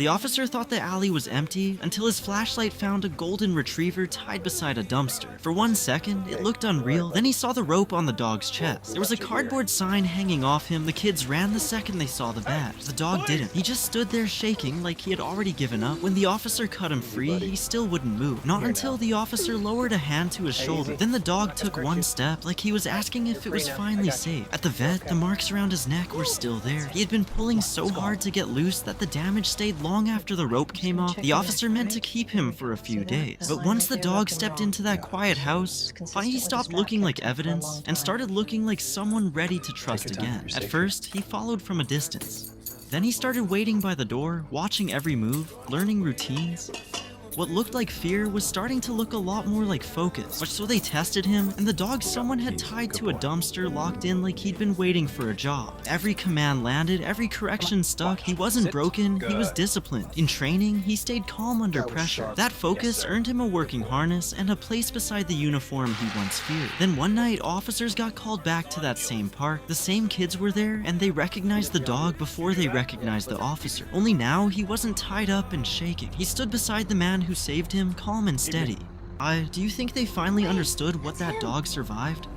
The officer thought the alley was empty until his flashlight found a golden retriever tied beside a dumpster. For 1 second, it looked unreal, then he saw the rope on the dog's chest. There was a cardboard sign hanging off him. The kids ran the second they saw the badge. The dog didn't. He just stood there shaking like he had already given up. When the officer cut him free, he still wouldn't move. Not until the officer lowered a hand to his shoulder. Then the dog took one step, like he was asking if it was finally safe. At the vet, the marks around his neck were still there. He had been pulling so hard to get loose that the damage stayed long after the rope came off. The officer meant to keep him for a few days. But once the dog stepped into that quiet house, he stopped looking like evidence and started looking like someone ready to trust again. At first, he followed from a distance. Then he started waiting by the door, watching every move, learning routines. What looked like fear was starting to look a lot more like focus. So they tested him, and the dog someone had tied to a dumpster locked in like he'd been waiting for a job. Every command landed, every correction stuck. He wasn't broken, he was disciplined. In training, he stayed calm under pressure. That focus earned him a working harness and a place beside the uniform he once feared. Then one night, officers got called back to that same park. The same kids were there, and they recognized the dog before they recognized the officer. Only now, he wasn't tied up and shaking. He stood beside the man who saved him, calm and steady. Do you think they finally understood what that dog survived?